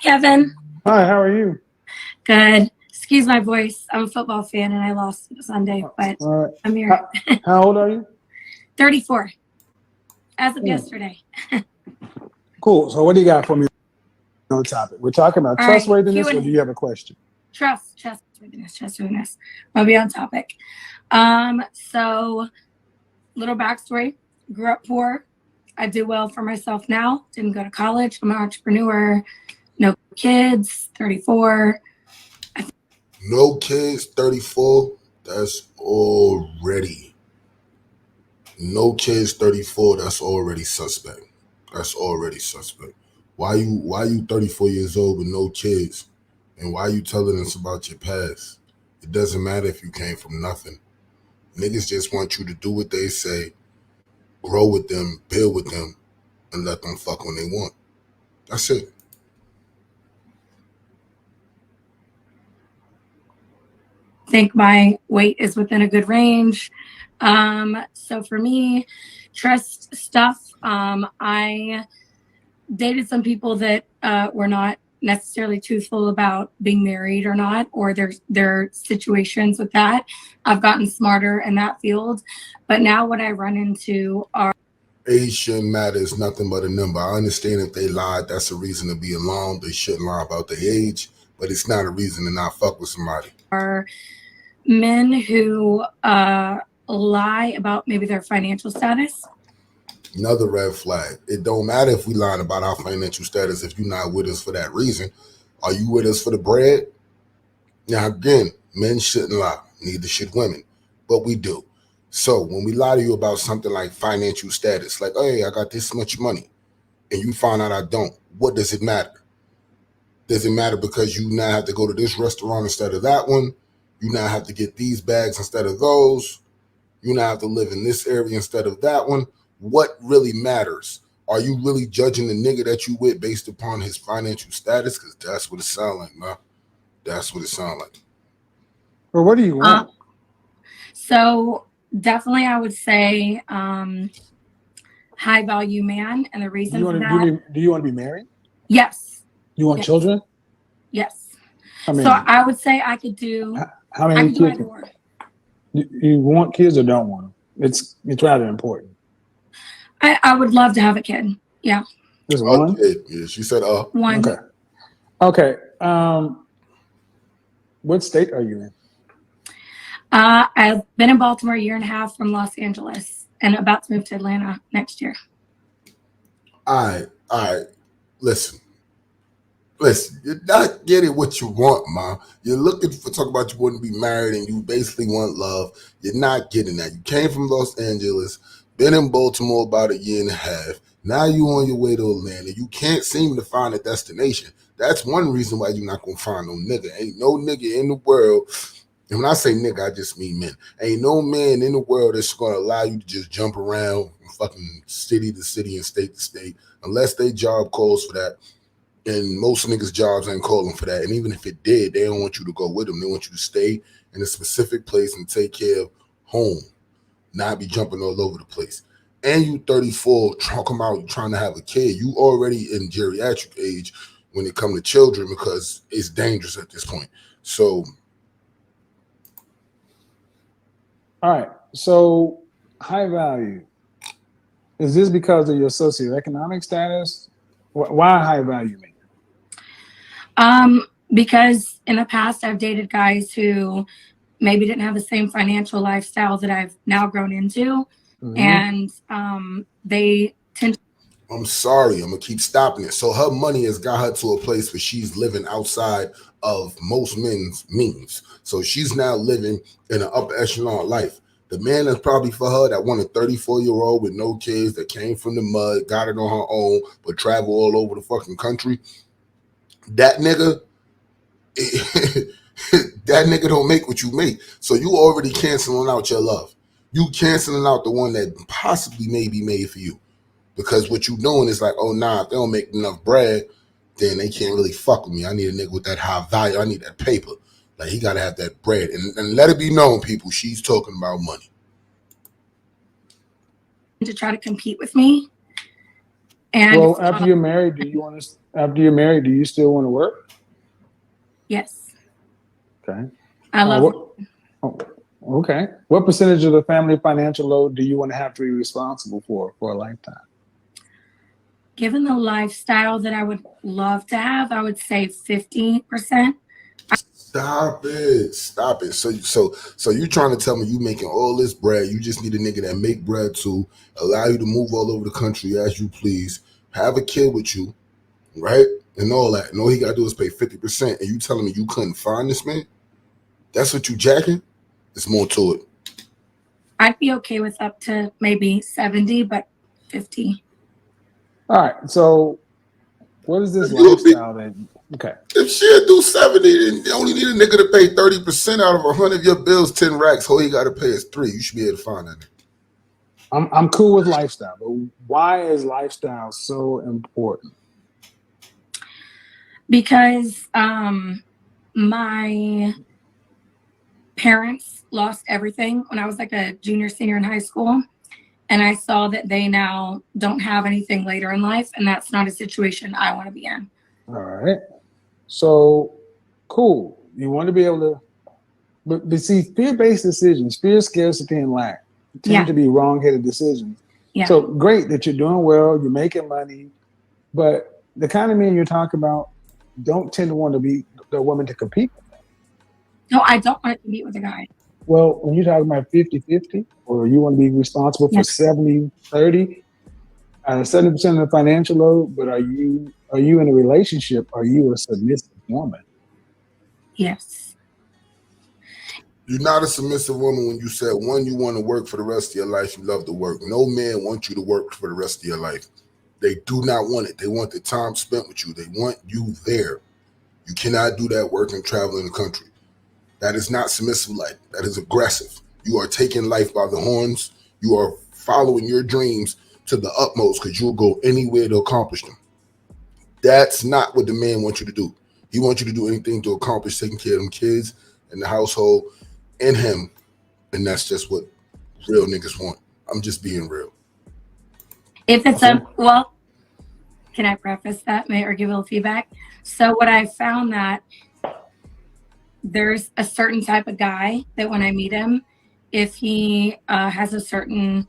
Kevin. Hi, how are you? Good. Excuse my voice. I'm a football fan and I lost Sunday, but I'm here. How old are you? 34 as of yesterday. Cool. So what do you got for me on the topic? We're talking about All right, trustworthiness, or Q&A. do you have a question? Trustworthiness. I'll be on topic. So little backstory. Grew up poor. I do well for myself now. Didn't go to college. I'm an entrepreneur. No kids. 34. No kids, 34. That's already. No kids, 34. That's already suspect. Why you 34 years old with no kids? And why you telling us about your past? It doesn't matter if you came from nothing. Niggas just want you to do what they say, grow with them, build with them, and let them fuck when they want. That's it. I think my weight is within a good range. So for me, trust stuff. I dated some people that were not necessarily truthful about being married or not, or their situations with that. I've gotten smarter in that field, but now what I run into are Age shouldn't matter. It's nothing but a number. I understand if they lied, that's a reason to be alarmed. They shouldn't lie about their age, but it's not a reason to not fuck with somebody. Men who lie about maybe their financial status. Another red flag. It don't matter if we lying about our financial status if you're not with us for that reason. Are you with us for the bread? Now, again, men shouldn't lie. Neither should women. But we do. So when we lie to you about something like financial status, like, hey, I got this much money, and you find out I don't, what does it matter? Does it matter because you now have to go to this restaurant instead of that one? You now have to get these bags instead of those? You now have to live in this area instead of that one? What really matters? Are you really judging the nigga that you with based upon his financial status? Because that's what it sounds like, man. That's what it sounds like. Well, what do you want? So definitely I would say high value man. And the reason for that. Do you want to be married? Yes. You want children? Yes. I mean, so I would say I could do. How many kids? You want kids or don't want them? It's rather important. I would love to have a kid. Yeah. Just one? Okay. Yeah, she said one. Okay. What state are you in? I've been in Baltimore a year and a half from Los Angeles and about to move to Atlanta next year. All right. Listen, you're not getting what you want, ma. You're looking for talk about you want to be married and you basically want love. You're not getting that. You came from Los Angeles, been in Baltimore about a year and a half. Now you on your way to Atlanta. You can't seem to find a destination. That's one reason why you're not gonna find no nigga. Ain't no nigga in the world. And when I say nigga, I just mean men. Ain't no man in the world that's gonna allow you to just jump around from fucking city to city and state to state unless they job calls for that. And most niggas' jobs ain't calling for that. And even if it did, they don't want you to go with them. They want you to stay in a specific place and take care of home, not be jumping all over the place. And you 34, talking about trying to have a kid. You already in geriatric age when it comes to children because it's dangerous at this point. So. All right. So high value. Is this because of your socioeconomic status? Why high value man? Because in the past I've dated guys who maybe didn't have the same financial lifestyle that I've now grown into. Mm-hmm. And they tend to. I'm sorry, I'm gonna keep stopping it. So her money has got her to a place where she's living outside of most men's means. So she's now living in an upper echelon life. The man that's probably for her that want a 34-year-old with no kids that came from the mud, got it on her own, but travel all over the fucking country. That nigga, that nigga don't make what you make. So you already canceling out your love. You canceling out the one that possibly may be made for you. Because what you doing is like, oh, nah, if they don't make enough bread, then they can't really fuck with me. I need a nigga with that high value. I need that paper. Like, he got to have that bread. And let it be known, people, she's talking about money. To try to compete with me. And Well, after you're married, after you're married, do you still want to work? yes, Okay. I love. Oh, okay. What percentage of the family financial load do you want to have to be responsible for a lifetime? Given the lifestyle that I would love to have, I would say 50%. Stop it. Stop it. So you trying to tell me you making all this bread, you just need a nigga that make bread to allow you to move all over the country as you please, have a kid with you, right? And all that. And all he gotta do is pay 50%. And you telling me you couldn't find this man? That's what you jacking? There's more to it. I'd be okay with up to maybe 70, but 50. All right. So what is this If you'll be lifestyle that okay. if she'll do 70, then you only need a nigga to pay 30% out of 100 of your bills, 10 racks. All he gotta pay is 3. You should be able to find that nigga. I'm cool with lifestyle, but why is lifestyle so important? Because my parents lost everything when I was like a junior, senior in high school. And I saw that they now don't have anything later in life. And that's not a situation I want to be in. All right. So cool. You want to be able to, but see, fear-based decisions, fear, scarcity, and lack tend to be wrong-headed decisions. Yeah. So great that you're doing well, you're making money, but the kind of men you're talking about don't tend to want to be the woman to compete with them. No, I don't want to compete with a guy. Well, when you're talking about 50-50, or you want to be responsible for 70-30, 70% of the financial load, but are you in a relationship? Are you a submissive woman? Yes. You're not a submissive woman when you said, one, you want to work for the rest of your life. You love to work. No man wants you to work for the rest of your life. They do not want it. They want the time spent with you. They want you there. You cannot do that work and travel in the country. That is not submissive life. That is aggressive. You are taking life by the horns. You are following your dreams to the utmost because you'll go anywhere to accomplish them. That's not what the man wants you to do. He wants you to do anything to accomplish taking care of them kids and the household and him. And that's just what real niggas want. I'm just being real. If it's well, can I preface that or give a little feedback? So what I found that there's a certain type of guy that when I meet him, if he has a certain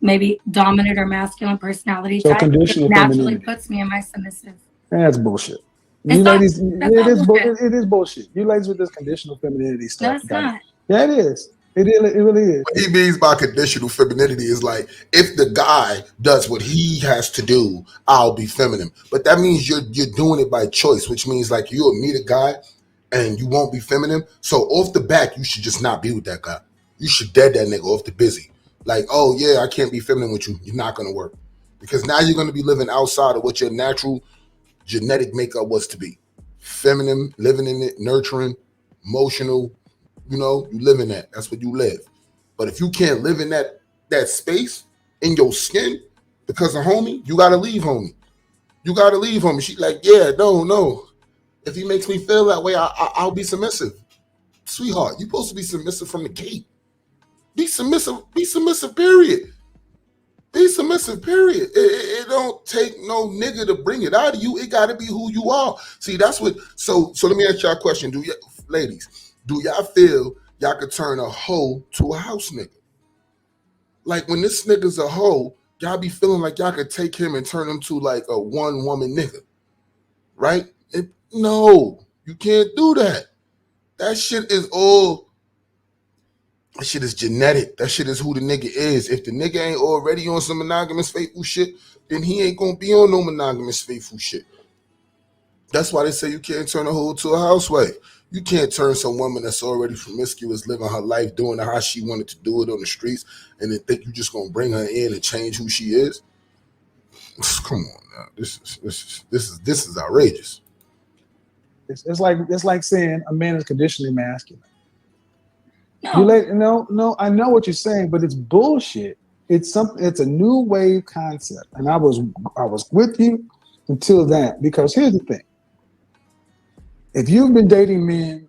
maybe dominant or masculine personality type, it naturally puts me in my submissive. That's bullshit. You ladies, it is bullshit. You ladies with this conditional femininity stuff. No, it's not. Yeah, it is. It really is. What he means by conditional femininity is like, if the guy does what he has to do, I'll be feminine. But that means you're doing it by choice, which means like you'll meet a guy and you won't be feminine. So off the bat, you should just not be with that guy. You should dead that nigga off the busy. Like, oh yeah, I can't be feminine with you. You're not going to work. Because now you're going to be living outside of what your natural genetic makeup was to be. Feminine, living in it, nurturing, emotional, you live in that. That's what you live. But if you can't live in that space in your skin because of homie, you got to leave homie. You got to leave homie. She like, yeah, no. If he makes me feel that way, I'll be submissive. Sweetheart, you're supposed to be submissive from the gate. Be submissive, period. Be submissive, period. It don't take no nigga to bring it out of you. It got to be who you are. See, that's what, so let me ask y'all a question. Ladies, do y'all feel y'all could turn a hoe to a house nigga? Like when this nigga's a hoe, y'all be feeling like y'all could take him and turn him to like a one woman nigga, right? No, you can't do that. That shit is genetic. That shit is who the nigga is. If the nigga ain't already on some monogamous faithful shit, then he ain't gonna be on no monogamous faithful shit. That's why they say you can't turn a hoe to a housewife. You can't turn some woman that's already promiscuous, living her life, doing it how she wanted to do it on the streets, and then think you just gonna bring her in and change who she is. Come on now, this is outrageous. It's like saying a man is conditionally masculine. No. No, I know what you're saying, but it's bullshit. It's a new wave concept, and I was with you until that, because here's the thing. If you've been dating men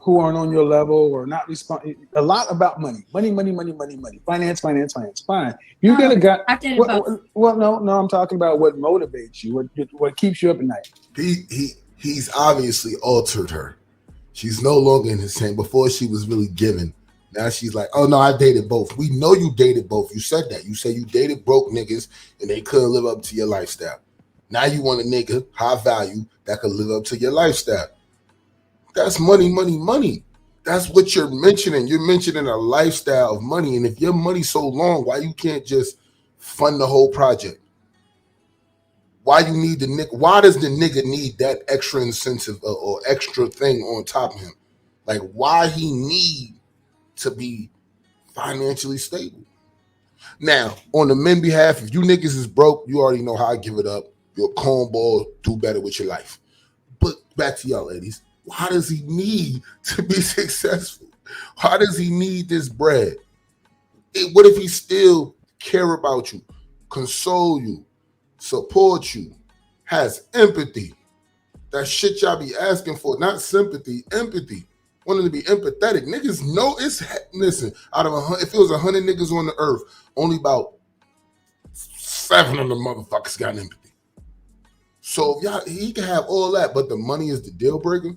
who aren't on your level or not respond. A lot about money. Finance. Fine. You get a guy. I've dated both. Well, no. I'm talking about what motivates you, what keeps you up at night. He's obviously altered her. She's no longer in his same. Before she was really giving. Now she's like, oh no, I dated both. We know you dated both. You said that. You said you dated broke niggas and they couldn't live up to your lifestyle. Now you want a nigga high value that could live up to your lifestyle. That's money. That's what you're mentioning. You're mentioning a lifestyle of money. And if your money's so long, why you can't just fund the whole project? Why you need the nigga? Why does the nigga need that extra incentive or extra thing on top of him? Like, why he need to be financially stable? Now, on the men behalf, if you niggas is broke, you already know how I give it up. You're a cornball, do better with your life. But back to y'all ladies. Why does he need to be successful? Why does he need this bread? What if he still care about you, console you, support you, has empathy? That shit y'all be asking for, not sympathy, empathy. Wanting to be empathetic. Niggas know it's, listen, out of 100, if it was 100 niggas on the earth, only about 7 of them motherfuckers got empathy. So y'all, he can have all that, but the money is the deal breaker.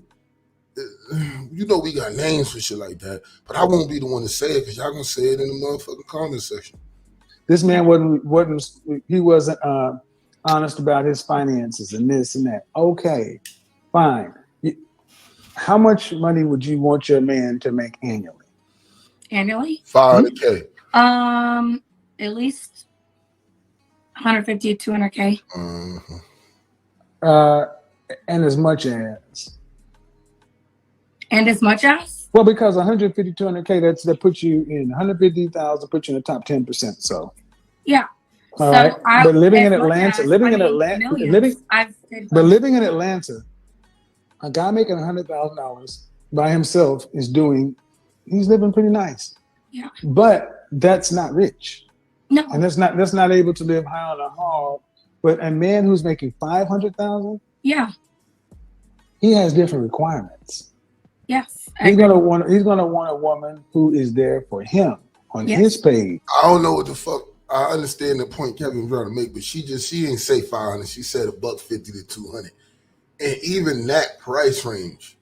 You know we got names for shit like that, but I won't be the one to say it because y'all gonna say it in the motherfucking comment section. This man wasn't honest about his finances and this and that. Okay, fine. How much money would you want your man to make annually? Annually? $500K. At least 150 to 200K. And as much as. And as much as? Well, because 150, 200K, that puts you in 150,000, puts you in the top 10%. So. Yeah. All right. But living in Atlanta, a guy making $100,000 by himself he's living pretty nice. Yeah. But that's not rich. No. And that's not able to live high on a hog. But a man who's making $500,000, yeah, he has different requirements. Yes. He's gonna want a woman who is there for him on his page. I don't know what the fuck. I understand the point Kevin trying to make, but she ain't say 500. She said $150 to 200, and even that price range.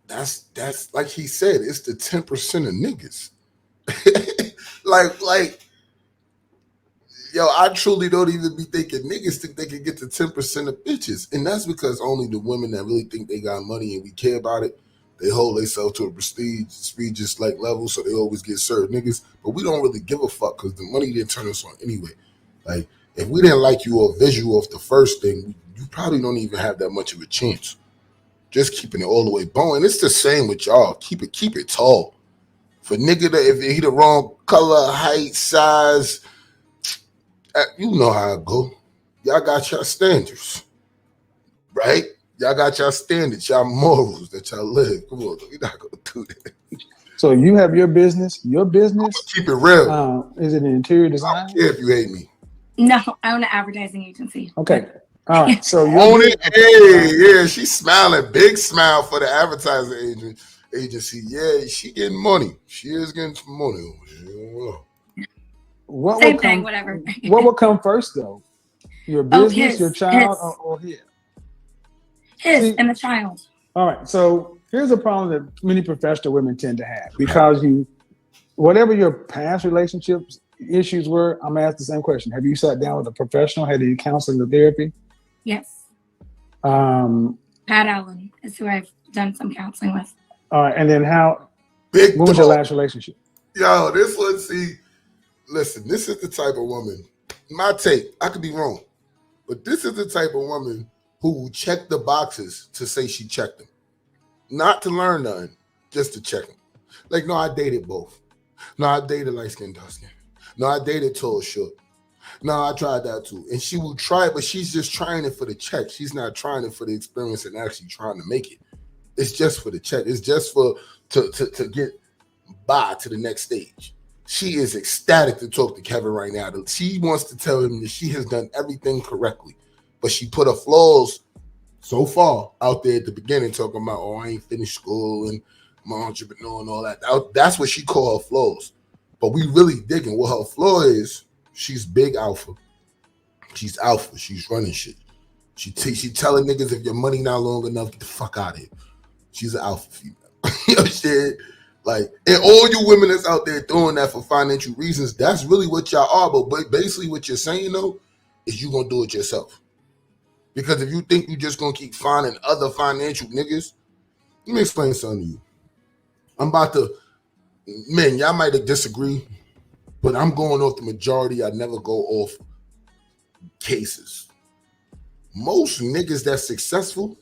That's like he said. It's the 10% of niggas. like. Yo, I truly don't even be thinking niggas think they can get to 10% of bitches. And that's because only the women that really think they got money and we care about it, they hold themselves to a prestigious like level, so they always get served niggas. But we don't really give a fuck because the money didn't turn us on anyway. Like, if we didn't like you or visual of the first thing, you probably don't even have that much of a chance. Just keeping it all the way bone. It's the same with y'all. Keep it tall. For nigga that if he the wrong color, height, size, you know how it go. Y'all got your standards, right? Y'all got your standards, y'all morals that y'all live. Come on, we're not gonna do that. So you have your business. Your business. Keep it real. Is it an interior design? I don't care if you hate me. No, I own an advertising agency. Okay. All right. So you own it. Hey, yeah, she's smiling. Big smile for the advertising agency. Yeah, she getting money. She is getting some money. Same thing, whatever. What will come first, though? Your business, your child, or his? His and the child. All right. So here's a problem that many professional women tend to have because whatever your past relationships issues were, I'm gonna ask the same question. Have you sat down with a professional? Had you counseling or therapy? Yes. Pat Allen is who I've done some counseling with. All right. And then what was your last relationship? Yo, this one, listen, this is the type of woman, my take, I could be wrong, but this is the type of woman who will check the boxes to say she checked them. Not to learn nothing, just to check them. Like, no, I dated both. No, I dated light skin, dark skin. No, I dated tall, short. No, I tried that too. And she will try it, but she's just trying it for the check. She's not trying it for the experience and actually trying to make it. It's just for the check. It's just for to get by to the next stage. She is ecstatic to talk to Kevin right now. She wants to tell him that she has done everything correctly, but she put her flaws so far out there at the beginning talking about, oh, I ain't finished school and I'm an entrepreneur and all that. That's what she call her flaws. But we really digging what her flaw is. She's big alpha. She's alpha. She's running shit. She telling niggas if your money not long enough, get the fuck out of here. She's an alpha female. You know what I'm saying? Like, and all you women that's out there doing that for financial reasons, that's really what y'all are. But basically what you're saying, though, is you going to do it yourself. Because if you think you just going to keep finding other financial niggas, let me explain something to you. I'm about to, man, y'all might disagree, but I'm going off the majority. I never go off cases. Most niggas that's successful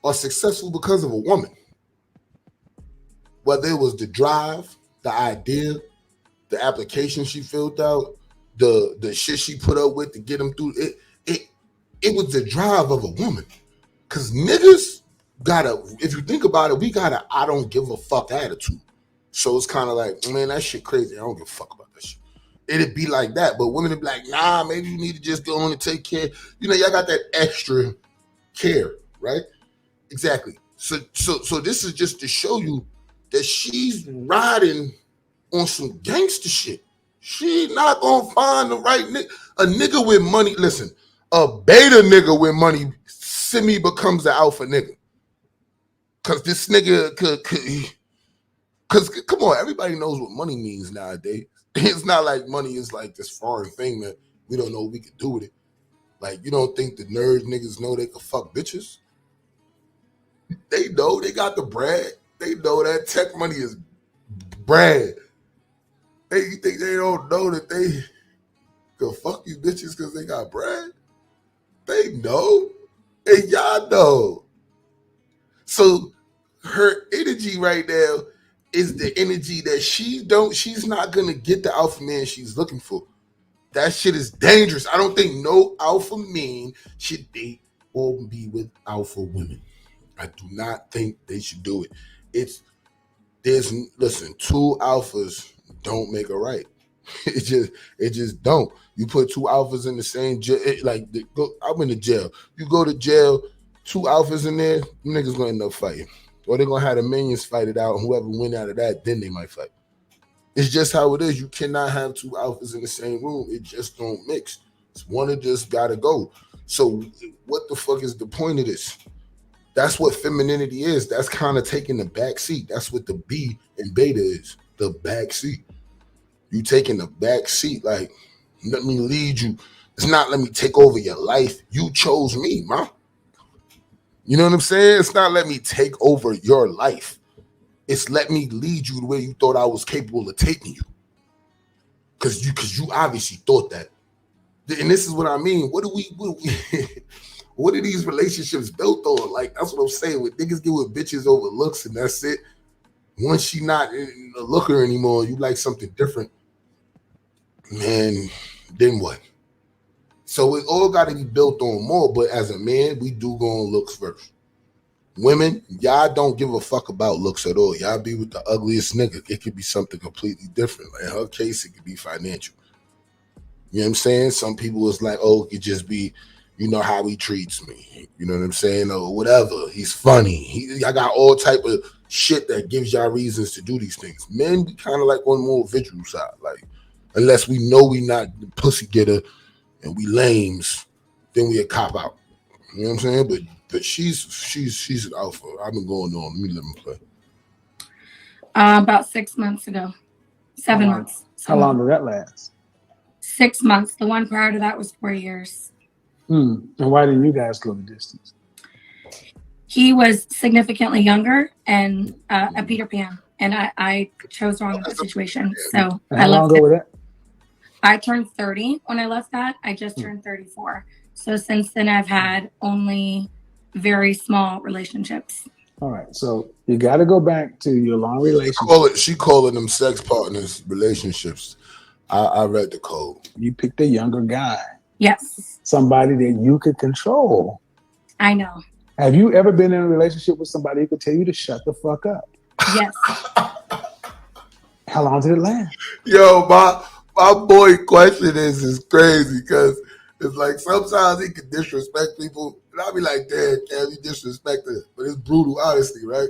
are successful because of a woman. Whether it was the drive, the idea, the application she filled out, the shit she put up with to get them through it. It was the drive of a woman. Cause niggas gotta, if you think about it, we got a I don't give a fuck attitude. So it's kind of like, man, that shit crazy. I don't give a fuck about that shit. It'd be like that. But women would be like, nah, maybe you need to just go on and take care. You know, y'all got that extra care, right? Exactly. So this is just to show you that she's riding on some gangster shit. She not gonna find the right nigga. A nigga with money, listen, a beta nigga with money semi becomes the alpha nigga. Cause this nigga could cause come on, everybody knows what money means nowadays. It's not like money is like this foreign thing that we don't know what we can do with it. Like, you don't think the nerd niggas know they can fuck bitches? They know they got the bread. They know that tech money is bread. They think they don't know that they can fuck you bitches because they got bread? They know. And y'all know. So her energy right now is the energy that she's not gonna get the alpha man she's looking for. That shit is dangerous. I don't think no alpha man should date or be with alpha women. I do not think they should do it. Listen, two alphas don't make a right. It just don't. You put two alphas in the same jail, I'm in the jail. You go to jail, two alphas in there, niggas gonna end up fighting. Or they're gonna have the minions fight it out, and whoever win out of that, then they might fight. It's just how it is. You cannot have two alphas in the same room. It just don't mix. It's one of just gotta go. So what the fuck is the point of this? That's what femininity is. That's kind of taking the back seat. That's what the B and beta is. The back seat. You taking the back seat, like, let me lead you. It's not let me take over your life. You chose me, ma. You know what I'm saying? It's not let me take over your life. It's let me lead you the way you thought I was capable of taking you. Cause you obviously thought that. And this is what I mean. What are these relationships built on? Like, that's what I'm saying. When niggas get with bitches over looks and that's it. Once she not a looker anymore, you like something different. Man, then what? So it all got to be built on more. But as a man, we do go on looks first. Women, y'all don't give a fuck about looks at all. Y'all be with the ugliest nigga. It could be something completely different. Like in her case, it could be financial. You know what I'm saying? Some people is like, oh, it could just be, you know, how he treats me. You know what I'm saying? Or whatever. He's funny. I got all type of shit that gives y'all reasons to do these things. Men be kind of like on the more visual side. Like, unless we know we not the pussy getter and we lames, then we a cop out. You know what I'm saying? But she's an alpha. I've been going on. Let me let him play. About 6 months ago. 7 months. How long did that last? 6 months. The one prior to that was 4 years. And why didn't you guys go the distance? He was significantly younger and a Peter Pan. And I chose wrong in that situation. So How long ago was that? I turned 30 when I left that. I just turned 34. So since then, I've had only very small relationships. All right. So you got to go back to your long relationship. She calling them sex partners relationships. I read the code. You picked a younger guy. Yes. Somebody that you could control. I know. Have you ever been in a relationship with somebody who could tell you to shut the fuck up? Yes. How long did it last? Yo, my boy question is crazy because It's like sometimes he can disrespect people, and I'll be like, damn, Cam, you disrespected, but it's brutal honesty, right?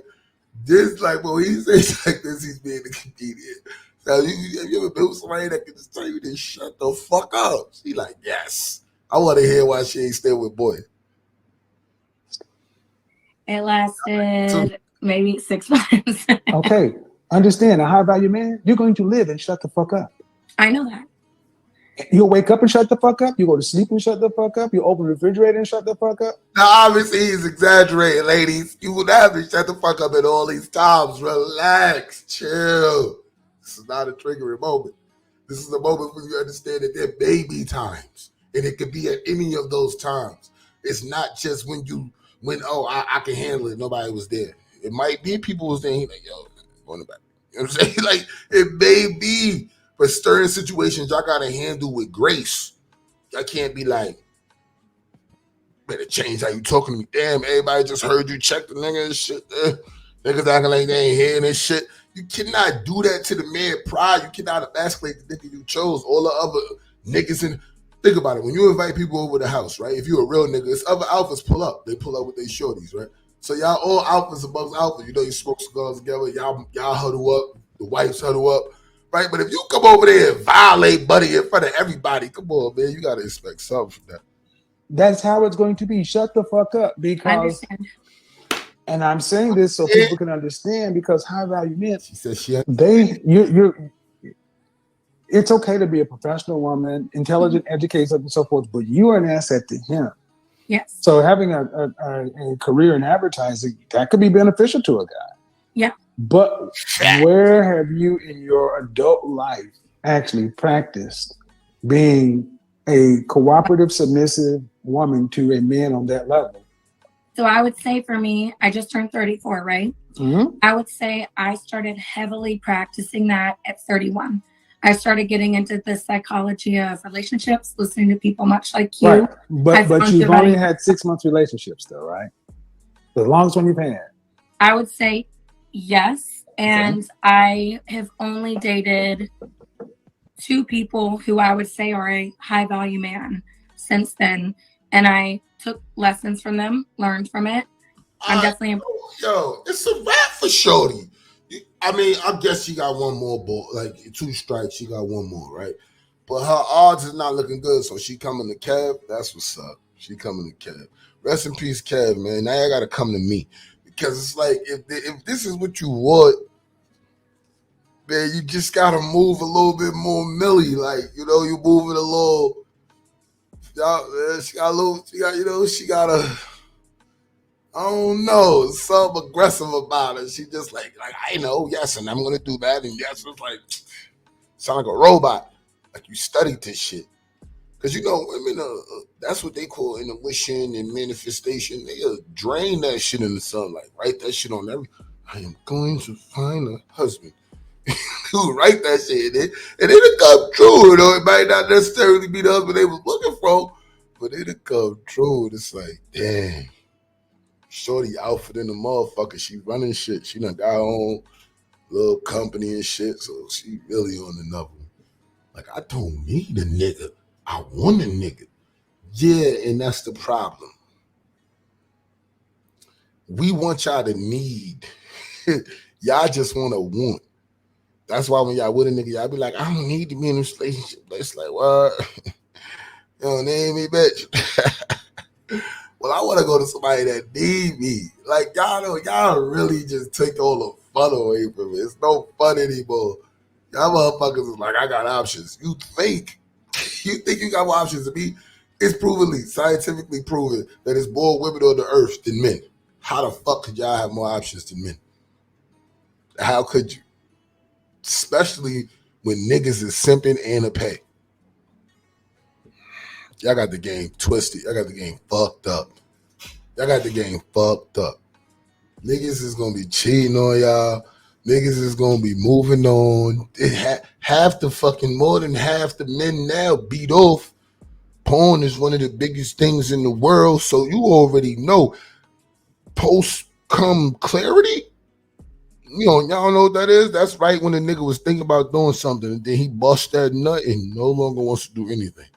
This like when he says like this, he's being a comedian. So have you ever been with somebody that can just tell you to shut the fuck up? She like, yes. I want to hear why she ain't still with boy. It lasted maybe 6 months. Okay, understand a high value man. You're going to live and shut the fuck up. I know that. You'll wake up and shut the fuck up. You go to sleep and shut the fuck up. You open the refrigerator and shut the fuck up. Now, obviously, he's exaggerating, ladies. You would have to shut the fuck up at all these times. Relax, chill. This is not a triggering moment. This is a moment where you understand that there may be times, and it could be at any of those times. It's not just when I can handle it. Nobody was there. It might be people was there. He like, yo, going back. You know what I'm saying? Like it may be, but certain situations y'all gotta handle with grace. I can't be like, better change how you talking to me. Damn, everybody just heard you check the nigga and shit. Niggas acting like they ain't hearing this shit. You cannot do that to the man pride. You cannot emasculate the nigga you chose. All the other niggas in. Think about it. When you invite people over the house, right? If you're a real nigga, it's other alphas pull up. They pull up with their shorties, right? So y'all all alphas amongst alphas. You know, you smoke cigars together. Y'all huddle up. The wives huddle up, right? But if you come over there and violate Buddy in front of everybody, come on, man. You got to expect something from that. That's how it's going to be. Shut the fuck up. Because, and I'm saying this so people can understand, because high value men, she said it's okay to be a professional woman, intelligent, educated, and so forth, but you are an asset to him. Yes. So having a career in advertising, that could be beneficial to a guy. Yeah. But where have you in your adult life actually practiced being a cooperative, submissive woman to a man on that level? So I would say for me, I just turned 34, right? Mm-hmm. I would say I started heavily practicing that at 31. I started getting into the psychology of relationships, listening to people much like you. Right. But you've only had 6 months relationships though, right? The longest one you've had. I would say yes. And okay. I have only dated 2 people who I would say are a high value man since then. And I took lessons from them, learned from it. I'm definitely yo, it's a wrap for Shorty. I mean, I guess she got one more ball, like 2 strikes. She got one more, right? But her odds is not looking good, so she coming to Kev. That's what's up. She coming to Kev. Rest in peace, Kev, man. Now you got to come to me, because it's like if this is what you want, man, you just got to move a little bit more milly. Like, you know, you moving a little. She got a. I don't know, something aggressive about it. She just like I know, yes, and I'm gonna do that, and yes, it's like sound like a robot. Like you studied this shit, because you know women. That's what they call intuition and manifestation. They drain that shit in the sunlight. Write that shit on every. I am going to find a husband. Who write that shit, and it'll come true. You know, it might not necessarily be the husband they was looking for, but it'll come true. It's like, damn. Shorty outfit in the motherfucker. She running shit. She done got her own little company and shit. So she really on the level. Like, I don't need a nigga. I want a nigga. Yeah, and that's the problem. We want y'all to need. Y'all just want to want. That's why when y'all with a nigga, y'all be like, I don't need to be in this relationship. It's like, what? You don't need me, bitch. Well, I want to go to somebody that need me. Like, y'all really just take all the fun away from it. It's no fun anymore. Y'all motherfuckers is like, I got options. You think you got more options than me? It's scientifically proven that it's more women on the earth than men. How the fuck could y'all have more options than men? How could you? Especially when niggas is simping and a pay. Y'all got the game twisted. Y'all got the game fucked up. Niggas is gonna be cheating on y'all. Niggas is gonna be moving on. Half the fucking, more than half the men now beat off. Porn is one of the biggest things in the world, so you already know. Post-cum clarity, you know, y'all know what that is? That's right when the nigga was thinking about doing something and then he bust that nut and no longer wants to do anything.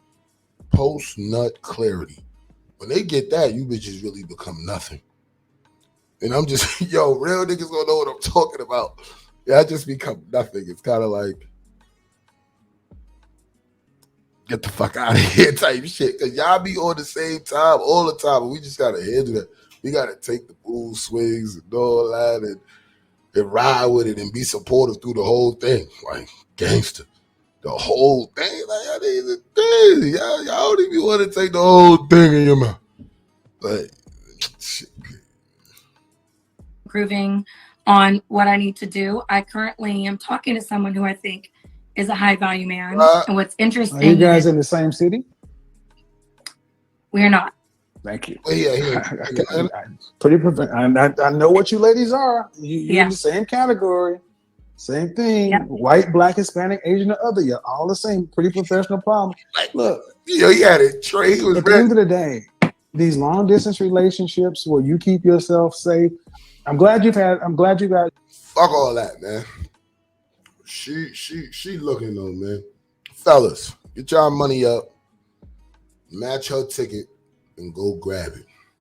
post-nut clarity. When they get that, you bitches really become nothing. And I'm just, yo, real niggas gonna know what I'm talking about. Yeah, I just become nothing. It's kind of like, get the fuck out of here type shit. Cause y'all be on the same time all the time. And we just gotta handle that. We gotta take the bull swings and all that and ride with it and be supportive through the whole thing. Like gangster. The whole thing. Like y'all niggas are crazy. Y'all don't even want to take the whole thing in your mouth. But shit. Improving on what I need to do. I currently am talking to someone who I think is a high value man. And what's interesting Are you guys in the same city? We're not. Thank you. Well, yeah. Pretty I know what you ladies are. You're Yeah. in the same category. Same thing. Yep. White, black, Hispanic, Asian, or other. You're all the same. Pretty professional problem. Look, Yo, he had it. Trey, he was at the end of the day, these long distance relationships where you keep yourself safe. I'm glad you got. Fuck all that, man. She looking though, man. Fellas, get y'all money up, match her ticket, and go grab it.